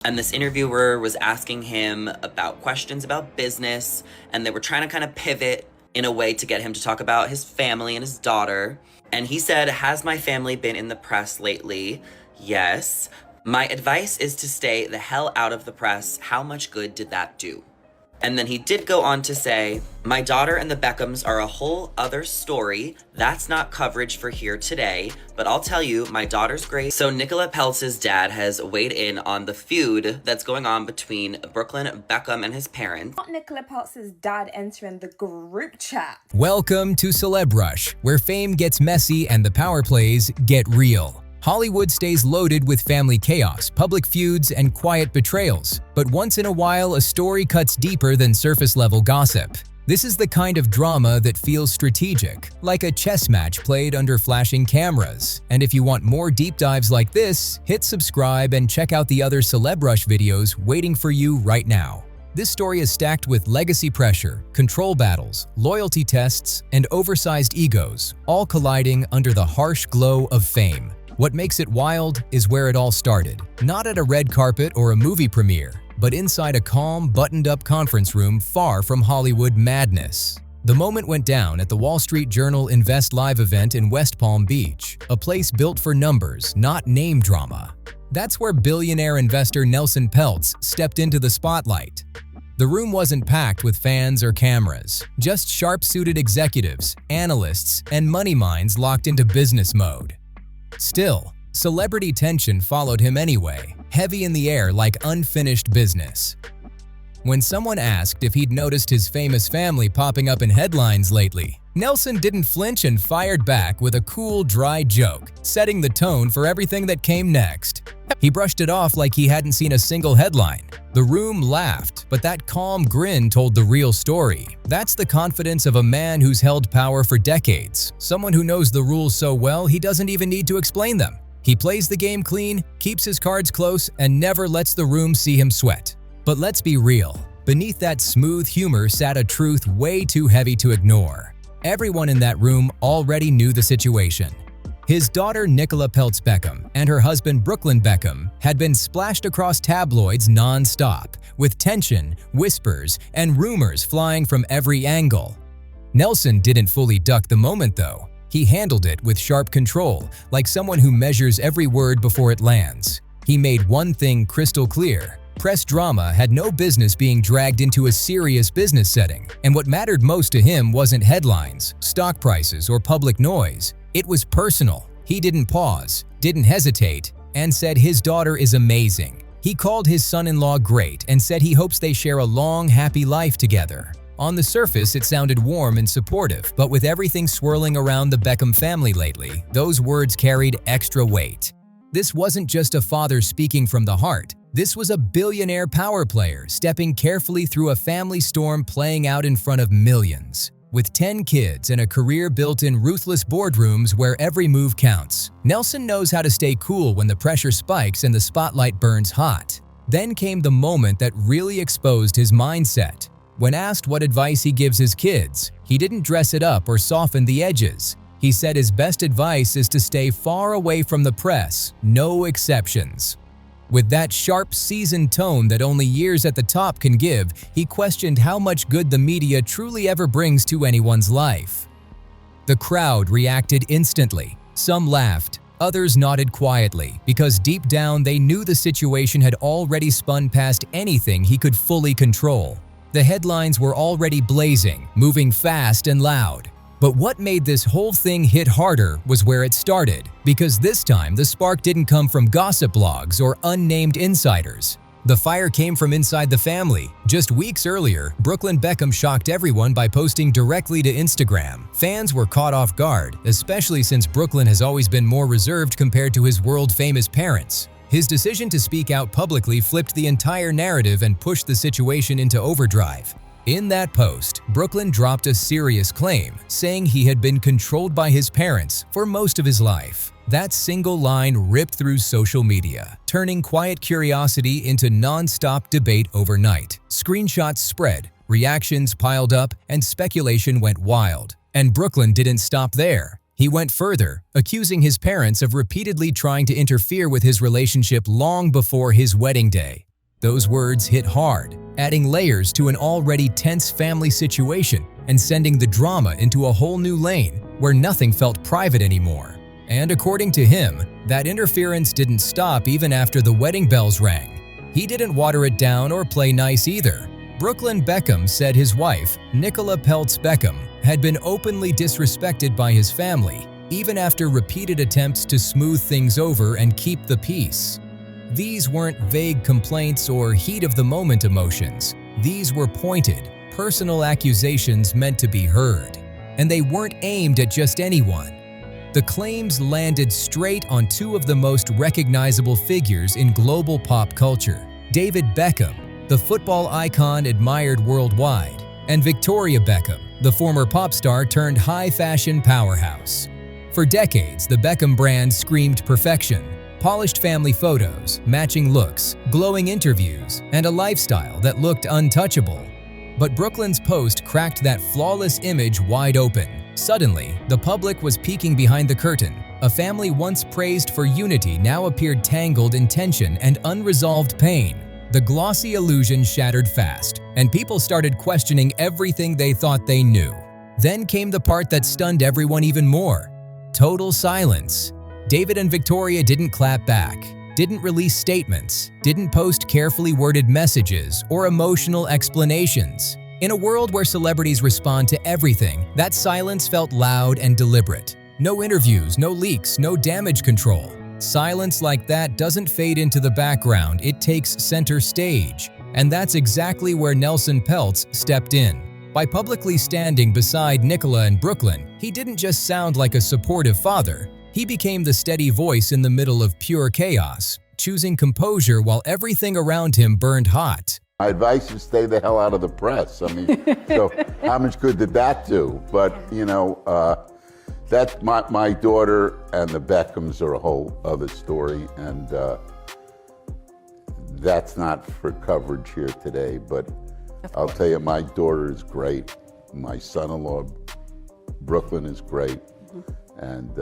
And this interviewer was asking him about questions about business, and they were trying to kind of pivot in a way to get him to talk about his family and his daughter. And he said, "Has my family been in the press lately? Yes. My advice is to stay the hell out of the press. How much good did that do?" And then he did go on to say, "My daughter and the Beckhams are a whole other story. That's not coverage for here today, but I'll tell you, my daughter's great." So Nicola Peltz's dad has weighed in on the feud that's going on between Brooklyn Beckham and his parents. Not Nicola Peltz's dad entering the group chat. Welcome to CelebRush, where fame gets messy and the power plays get real. Hollywood stays loaded with family chaos, public feuds, and quiet betrayals. But once in a while, a story cuts deeper than surface-level gossip. This is the kind of drama that feels strategic, like a chess match played under flashing cameras. And if you want more deep dives like this, hit subscribe and check out the other CelebRush videos waiting for you right now. This story is stacked with legacy pressure, control battles, loyalty tests, and oversized egos, all colliding under the harsh glow of fame. What makes it wild is where it all started, not at a red carpet or a movie premiere, but inside a calm, buttoned-up conference room far from Hollywood madness. The moment went down at the Wall Street Journal Invest Live event in West Palm Beach, a place built for numbers, not name drama. That's where billionaire investor Nelson Peltz stepped into the spotlight. The room wasn't packed with fans or cameras, just sharp-suited executives, analysts, and money minds locked into business mode. Still, celebrity tension followed him anyway, heavy in the air like unfinished business. When someone asked if he'd noticed his famous family popping up in headlines lately, Nelson didn't flinch and fired back with a cool, dry joke, setting the tone for everything that came next. He brushed it off like he hadn't seen a single headline. The room laughed, but that calm grin told the real story. That's the confidence of a man who's held power for decades, someone who knows the rules so well he doesn't even need to explain them. He plays the game clean, keeps his cards close, and never lets the room see him sweat. But let's be real, beneath that smooth humor sat a truth way too heavy to ignore. Everyone in that room already knew the situation. His daughter Nicola Peltz Beckham and her husband Brooklyn Beckham had been splashed across tabloids non-stop, with tension, whispers, and rumors flying from every angle. Nelson didn't fully duck the moment though. He handled it with sharp control, like someone who measures every word before it lands. He made one thing crystal clear. Press drama had no business being dragged into a serious business setting, and what mattered most to him wasn't headlines, stock prices, or public noise. It was personal. He didn't pause, didn't hesitate, and said his daughter is amazing. He called his son-in-law great and said he hopes they share a long, happy life together. On the surface, it sounded warm and supportive, but with everything swirling around the Beckham family lately, those words carried extra weight. This wasn't just a father speaking from the heart. This was a billionaire power player stepping carefully through a family storm playing out in front of millions. With 10 kids and a career built in ruthless boardrooms where every move counts, Nelson knows how to stay cool when the pressure spikes and the spotlight burns hot. Then came the moment that really exposed his mindset. When asked what advice he gives his kids, he didn't dress it up or soften the edges. He said his best advice is to stay far away from the press, no exceptions. With that sharp, seasoned tone that only years at the top can give, he questioned how much good the media truly ever brings to anyone's life. The crowd reacted instantly. Some laughed, others nodded quietly, because deep down they knew the situation had already spun past anything he could fully control. The headlines were already blazing, moving fast and loud. But what made this whole thing hit harder was where it started, because this time the spark didn't come from gossip blogs or unnamed insiders. The fire came from inside the family. Just weeks earlier, Brooklyn Beckham shocked everyone by posting directly to Instagram. Fans were caught off guard, especially since Brooklyn has always been more reserved compared to his world-famous parents. His decision to speak out publicly flipped the entire narrative and pushed the situation into overdrive. In that post, Brooklyn dropped a serious claim, saying he had been controlled by his parents for most of his life. That single line ripped through social media, turning quiet curiosity into non-stop debate overnight. Screenshots spread, reactions piled up, and speculation went wild. And Brooklyn didn't stop there. He went further, accusing his parents of repeatedly trying to interfere with his relationship long before his wedding day. Those words hit hard, adding layers to an already tense family situation and sending the drama into a whole new lane where nothing felt private anymore. And according to him, that interference didn't stop even after the wedding bells rang. He didn't water it down or play nice either. Brooklyn Beckham said his wife, Nicola Peltz Beckham, had been openly disrespected by his family, even after repeated attempts to smooth things over and keep the peace. These weren't vague complaints or heat-of-the-moment emotions. These were pointed, personal accusations meant to be heard. And they weren't aimed at just anyone. The claims landed straight on two of the most recognizable figures in global pop culture: David Beckham, the football icon admired worldwide, and Victoria Beckham, the former pop star turned high-fashion powerhouse. For decades, the Beckham brand screamed perfection: polished family photos, matching looks, glowing interviews, and a lifestyle that looked untouchable. But Brooklyn's post cracked that flawless image wide open. Suddenly, the public was peeking behind the curtain. A family once praised for unity now appeared tangled in tension and unresolved pain. The glossy illusion shattered fast, and people started questioning everything they thought they knew. Then came the part that stunned everyone even more: total silence. David and Victoria didn't clap back, didn't release statements, didn't post carefully worded messages or emotional explanations. In a world where celebrities respond to everything, that silence felt loud and deliberate. No interviews, no leaks, no damage control. Silence like that doesn't fade into the background, it takes center stage. And that's exactly where Nelson Peltz stepped in. By publicly standing beside Nicola and Brooklyn, he didn't just sound like a supportive father. He became the steady voice in the middle of pure chaos, choosing composure while everything around him burned hot. My advice is stay the hell out of the press. I mean, so how much good did that do? But, you know, that's my daughter and the Beckhams are a whole other story, and that's not for coverage here today, but I'll tell you, my daughter is great. My son-in-law, Brooklyn, is great, and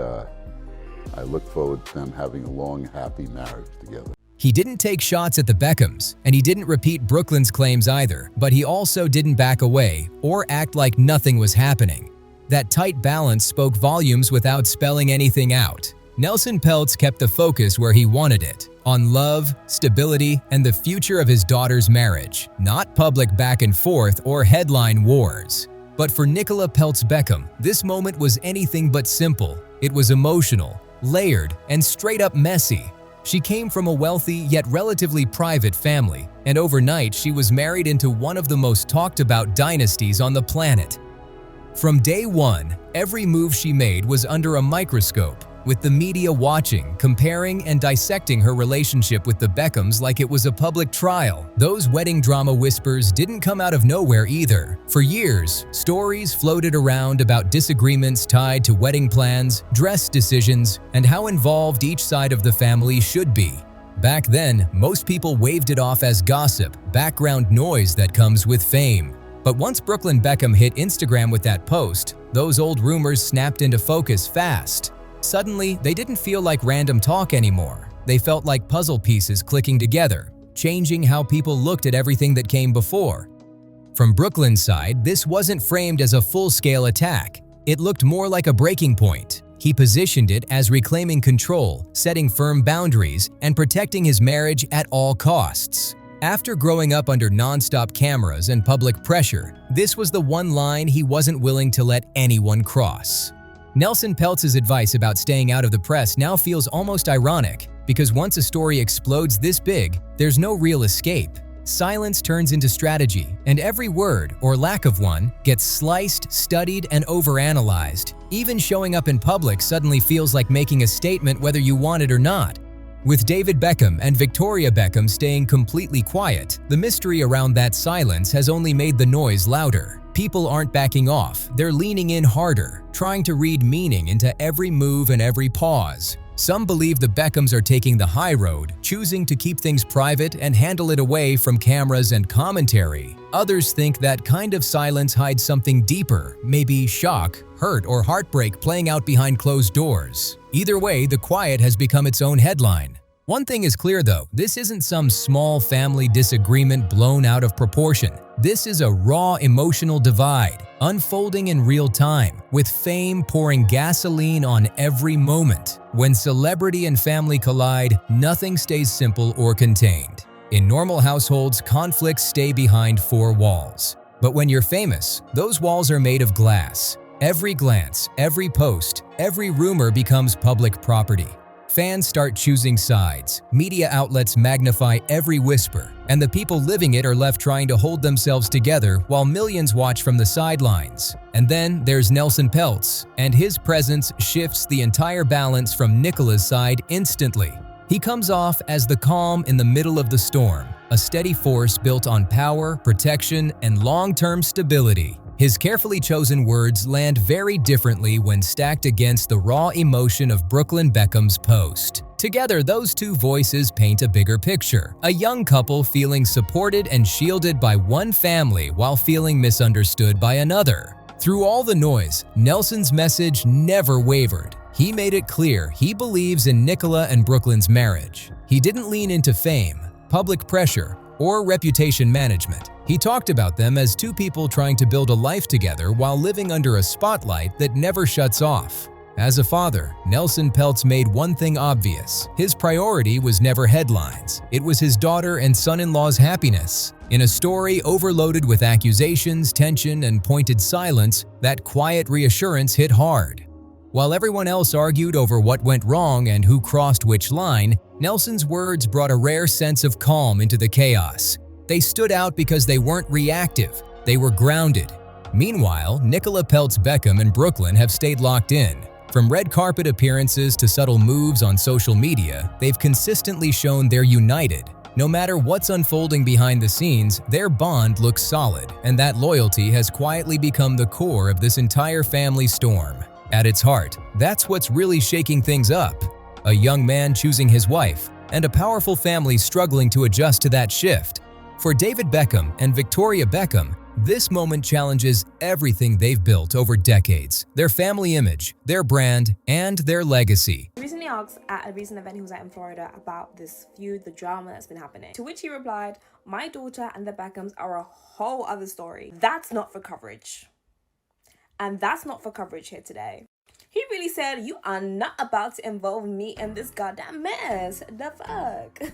I look forward to them having a long, happy marriage together. He didn't take shots at the Beckhams, and he didn't repeat Brooklyn's claims either, but he also didn't back away or act like nothing was happening. That tight balance spoke volumes without spelling anything out. Nelson Peltz kept the focus where he wanted it, on love, stability, and the future of his daughter's marriage, not public back and forth or headline wars. But for Nicola Peltz Beckham, this moment was anything but simple. It was emotional, layered, and straight-up messy. She came from a wealthy yet relatively private family, and overnight she was married into one of the most talked about dynasties on the planet. From day one, every move she made was under a microscope, with the media watching, comparing, and dissecting her relationship with the Beckhams like it was a public trial. Those wedding drama whispers didn't come out of nowhere either. For years, stories floated around about disagreements tied to wedding plans, dress decisions, and how involved each side of the family should be. Back then, most people waved it off as gossip, background noise that comes with fame. But once Brooklyn Beckham hit Instagram with that post, those old rumors snapped into focus fast. Suddenly, they didn't feel like random talk anymore. They felt like puzzle pieces clicking together, changing how people looked at everything that came before. From Brooklyn's side, this wasn't framed as a full-scale attack. It looked more like a breaking point. He positioned it as reclaiming control, setting firm boundaries, and protecting his marriage at all costs. After growing up under non-stop cameras and public pressure, this was the one line he wasn't willing to let anyone cross. Nelson Peltz's advice about staying out of the press now feels almost ironic, because once a story explodes this big, there's no real escape. Silence turns into strategy, and every word, or lack of one, gets sliced, studied, and overanalyzed. Even showing up in public suddenly feels like making a statement whether you want it or not. With David Beckham and Victoria Beckham staying completely quiet, the mystery around that silence has only made the noise louder. People aren't backing off, they're leaning in harder, trying to read meaning into every move and every pause. Some believe the Beckhams are taking the high road, choosing to keep things private and handle it away from cameras and commentary. Others think that kind of silence hides something deeper, maybe shock, hurt, or heartbreak playing out behind closed doors. Either way, the quiet has become its own headline. One thing is clear though, this isn't some small family disagreement blown out of proportion. This is a raw emotional divide, unfolding in real time, with fame pouring gasoline on every moment. When celebrity and family collide, nothing stays simple or contained. In normal households, conflicts stay behind four walls. But when you're famous, those walls are made of glass. Every glance, every post, every rumor becomes public property. Fans start choosing sides, media outlets magnify every whisper, and the people living it are left trying to hold themselves together while millions watch from the sidelines. And then there's Nelson Peltz, and his presence shifts the entire balance from Nicola's side instantly. He comes off as the calm in the middle of the storm, a steady force built on power, protection, and long-term stability. His carefully chosen words land very differently when stacked against the raw emotion of Brooklyn Beckham's post. Together, those two voices paint a bigger picture, a young couple feeling supported and shielded by one family while feeling misunderstood by another. Through all the noise, Nelson's message never wavered. He made it clear he believes in Nicola and Brooklyn's marriage. He didn't lean into fame, public pressure, or reputation management. He talked about them as two people trying to build a life together while living under a spotlight that never shuts off. As a father, Nelson Peltz made one thing obvious. His priority was never headlines. It was his daughter and son-in-law's happiness. In a story overloaded with accusations, tension, and pointed silence, that quiet reassurance hit hard. While everyone else argued over what went wrong and who crossed which line, Nelson's words brought a rare sense of calm into the chaos. They stood out because they weren't reactive, they were grounded. Meanwhile, Nicola Peltz Beckham and Brooklyn have stayed locked in. From red carpet appearances to subtle moves on social media, they've consistently shown they're united. No matter what's unfolding behind the scenes, their bond looks solid, and that loyalty has quietly become the core of this entire family storm. At its heart, that's what's really shaking things up. A young man choosing his wife, and a powerful family struggling to adjust to that shift. For David Beckham and Victoria Beckham, this moment challenges everything they've built over decades, their family image, their brand, and their legacy. He recently asked at a recent event he was at in Florida about this feud, the drama that's been happening. To which he replied, "My daughter and the Beckhams are a whole other story. That's not for coverage. And that's not for coverage here today." He really said, "You are not about to involve me in this goddamn mess. The fuck?"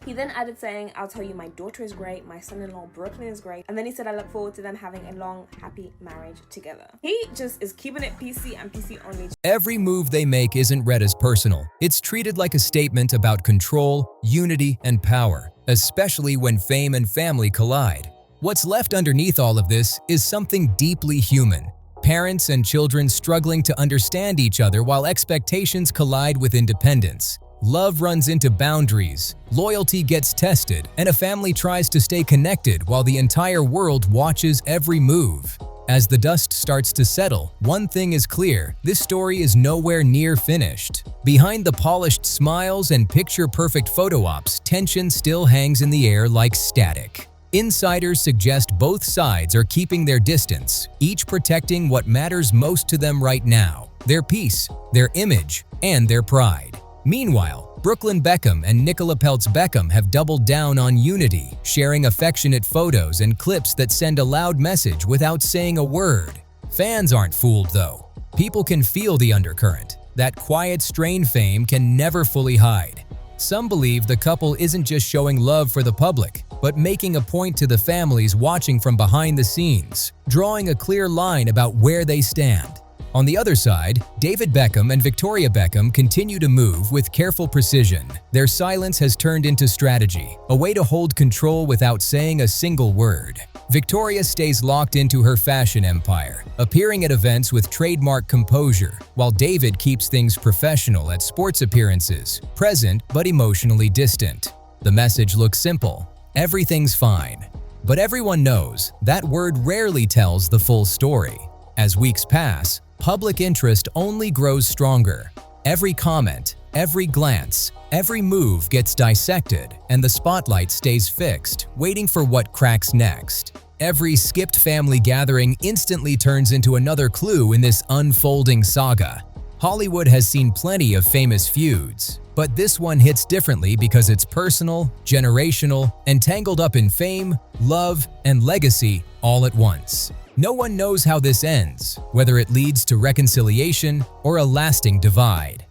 He then added saying, "I'll tell you, my daughter is great, my son-in-law Brooklyn is great." And then he said, "I look forward to them having a long, happy marriage together." He just is keeping it PC and PC only. Every move they make isn't read as personal. It's treated like a statement about control, unity, and power, especially when fame and family collide. What's left underneath all of this is something deeply human. Parents and children struggling to understand each other while expectations collide with independence. Love runs into boundaries, loyalty gets tested, and a family tries to stay connected while the entire world watches every move. As the dust starts to settle, one thing is clear: this story is nowhere near finished. Behind the polished smiles and picture-perfect photo ops, tension still hangs in the air like static. Insiders suggest both sides are keeping their distance, each protecting what matters most to them right now: their peace, their image, and their pride. Meanwhile, Brooklyn Beckham and Nicola Peltz Beckham have doubled down on unity, sharing affectionate photos and clips that send a loud message without saying a word. Fans aren't fooled though. People can feel the undercurrent. That quiet strain fame can never fully hide. Some believe the couple isn't just showing love for the public, but making a point to the families watching from behind the scenes, drawing a clear line about where they stand. On the other side, David Beckham and Victoria Beckham continue to move with careful precision. Their silence has turned into strategy, a way to hold control without saying a single word. Victoria stays locked into her fashion empire, appearing at events with trademark composure, while David keeps things professional at sports appearances, present but emotionally distant. The message looks simple: everything's fine. But everyone knows that word rarely tells the full story. As weeks pass, public interest only grows stronger. Every comment, every glance, every move gets dissected, and the spotlight stays fixed, waiting for what cracks next. Every skipped family gathering instantly turns into another clue in this unfolding saga. Hollywood has seen plenty of famous feuds, But this one hits differently because it's personal, generational, and tangled up in fame, love, and legacy all at once. No one knows how this ends, whether it leads to reconciliation or a lasting divide.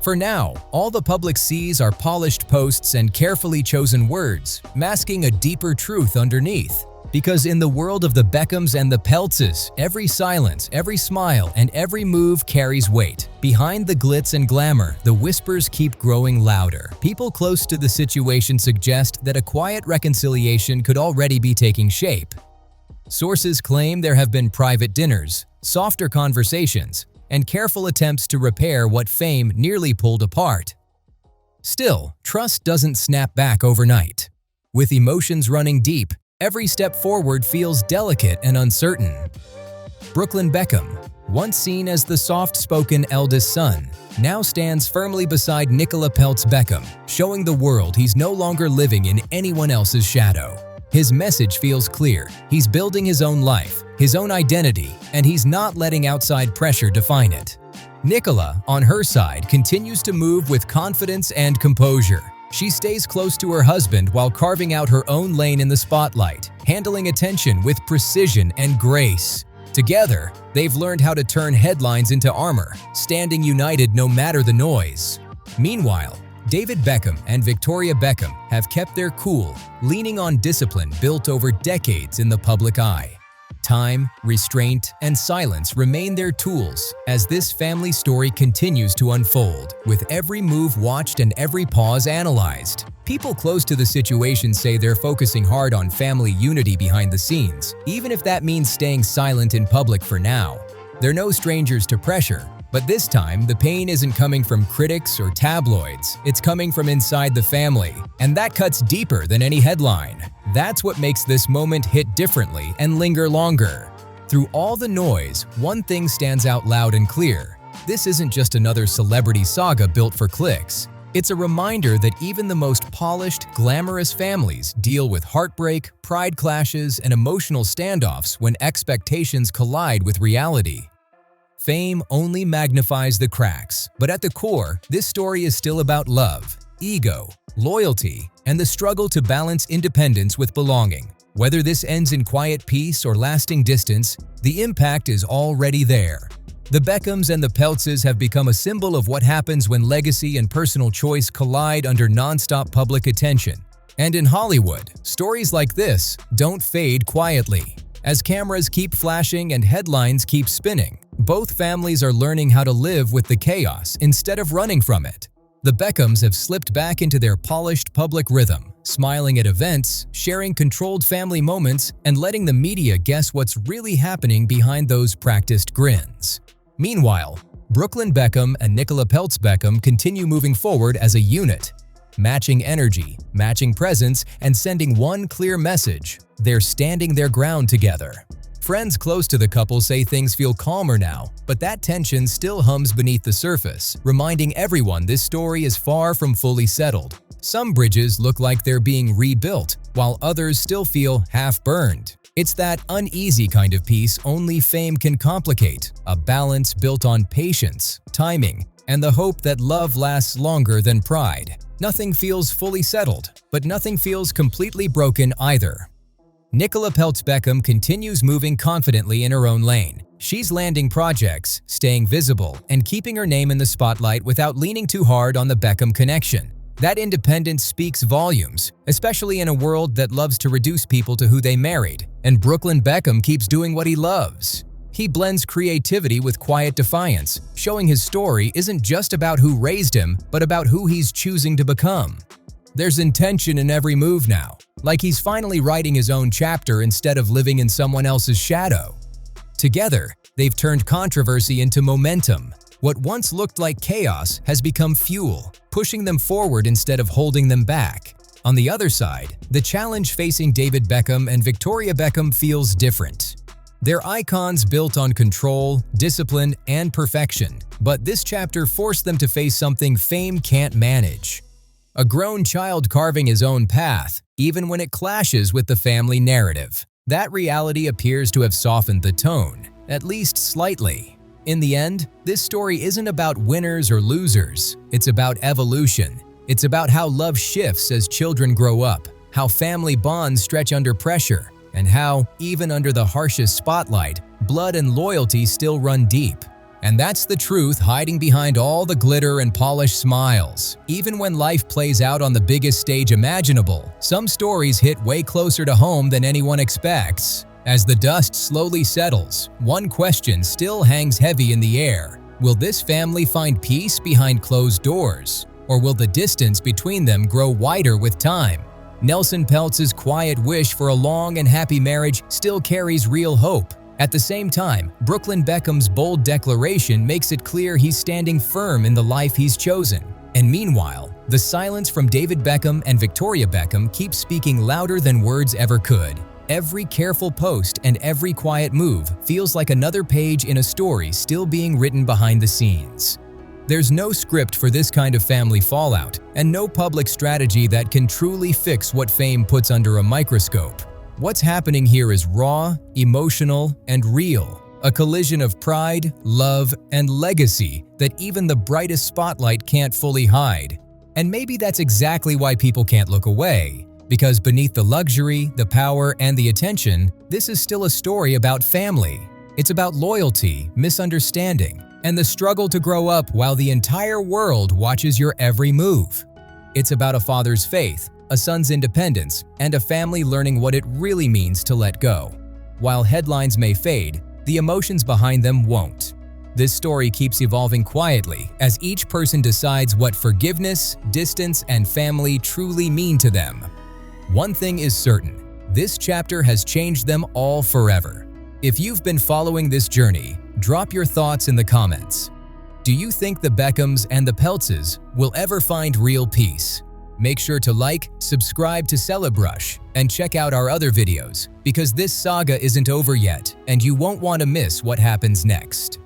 For now, all the public sees are polished posts and carefully chosen words, masking a deeper truth underneath. Because in the world of the Beckhams and the Peltzes, every silence, every smile, and every move carries weight. Behind the glitz and glamour, the whispers keep growing louder. People close to the situation suggest that a quiet reconciliation could already be taking shape. Sources claim there have been private dinners, softer conversations, and careful attempts to repair what fame nearly pulled apart. Still, trust doesn't snap back overnight. With emotions running deep, every step forward feels delicate and uncertain. Brooklyn Beckham, once seen as the soft-spoken eldest son, now stands firmly beside Nicola Peltz Beckham, showing the world he's no longer living in anyone else's shadow. His message feels clear. He's building his own life, his own identity, and he's not letting outside pressure define it. Nicola, on her side, continues to move with confidence and composure. She stays close to her husband while carving out her own lane in the spotlight, handling attention with precision and grace. Together, they've learned how to turn headlines into armor, standing united no matter the noise. Meanwhile, David Beckham and Victoria Beckham have kept their cool, leaning on discipline built over decades in the public eye. Time, restraint, and silence remain their tools as this family story continues to unfold, with every move watched and every pause analyzed. People close to the situation say they're focusing hard on family unity behind the scenes, even if that means staying silent in public for now. They're no strangers to pressure, but this time the pain isn't coming from critics or tabloids, it's coming from inside the family, and that cuts deeper than any headline. That's what makes this moment hit differently and linger longer. Through all the noise, one thing stands out loud and clear. This isn't just another celebrity saga built for clicks. It's a reminder that even the most polished, glamorous families deal with heartbreak, pride clashes, and emotional standoffs when expectations collide with reality. Fame only magnifies the cracks, but at the core, this story is still about love, ego, loyalty, and the struggle to balance independence with belonging. Whether this ends in quiet peace or lasting distance, the impact is already there. The Beckhams and the Peltzes have become a symbol of what happens when legacy and personal choice collide under non-stop public attention. And in Hollywood, stories like this don't fade quietly. As cameras keep flashing and headlines keep spinning, both families are learning how to live with the chaos instead of running from it. The Beckhams have slipped back into their polished public rhythm, smiling at events, sharing controlled family moments, and letting the media guess what's really happening behind those practiced grins. Meanwhile, Brooklyn Beckham and Nicola Peltz Beckham continue moving forward as a unit, matching energy, matching presence, and sending one clear message: they're standing their ground together. Friends close to the couple say things feel calmer now, but that tension still hums beneath the surface, reminding everyone this story is far from fully settled. Some bridges look like they're being rebuilt, while others still feel half-burned. It's that uneasy kind of peace only fame can complicate, a balance built on patience, timing, and the hope that love lasts longer than pride. Nothing feels fully settled, but nothing feels completely broken either. Nicola Peltz Beckham continues moving confidently in her own lane. She's landing projects, staying visible, and keeping her name in the spotlight without leaning too hard on the Beckham connection. That independence speaks volumes, especially in a world that loves to reduce people to who they married. And Brooklyn Beckham keeps doing what he loves. He blends creativity with quiet defiance, showing his story isn't just about who raised him, but about who he's choosing to become. There's intention in every move now, like he's finally writing his own chapter instead of living in someone else's shadow. Together, they've turned controversy into momentum. What once looked like chaos has become fuel, pushing them forward instead of holding them back. On the other side, the challenge facing David Beckham and Victoria Beckham feels different. They're icons built on control, discipline, and perfection, but this chapter forced them to face something fame can't manage. A grown child carving his own path, even when it clashes with the family narrative. That reality appears to have softened the tone, at least slightly. In the end, this story isn't about winners or losers. It's about evolution. It's about how love shifts as children grow up, how family bonds stretch under pressure, and how, even under the harshest spotlight, blood and loyalty still run deep. And that's the truth hiding behind all the glitter and polished smiles. Even when life plays out on the biggest stage imaginable, some stories hit way closer to home than anyone expects. As the dust slowly settles, one question still hangs heavy in the air. Will this family find peace behind closed doors? Or will the distance between them grow wider with time? Nelson Peltz's quiet wish for a long and happy marriage still carries real hope. At the same time, Brooklyn Beckham's bold declaration makes it clear he's standing firm in the life he's chosen. And meanwhile, the silence from David Beckham and Victoria Beckham keeps speaking louder than words ever could. Every careful post and every quiet move feels like another page in a story still being written behind the scenes. There's no script for this kind of family fallout, and no public strategy that can truly fix what fame puts under a microscope. What's happening here is raw, emotional, and real. A collision of pride, love, and legacy that even the brightest spotlight can't fully hide. And maybe that's exactly why people can't look away. Because beneath the luxury, the power, and the attention, this is still a story about family. It's about loyalty, misunderstanding, and the struggle to grow up while the entire world watches your every move. It's about a father's faith, a son's independence, and a family learning what it really means to let go. While headlines may fade, the emotions behind them won't. This story keeps evolving quietly as each person decides what forgiveness, distance, and family truly mean to them. One thing is certain, this chapter has changed them all forever. If you've been following this journey, drop your thoughts in the comments. Do you think the Beckhams and the Peltzes will ever find real peace? Make sure to like, subscribe to CelebRush, and check out our other videos, because this saga isn't over yet, and you won't want to miss what happens next.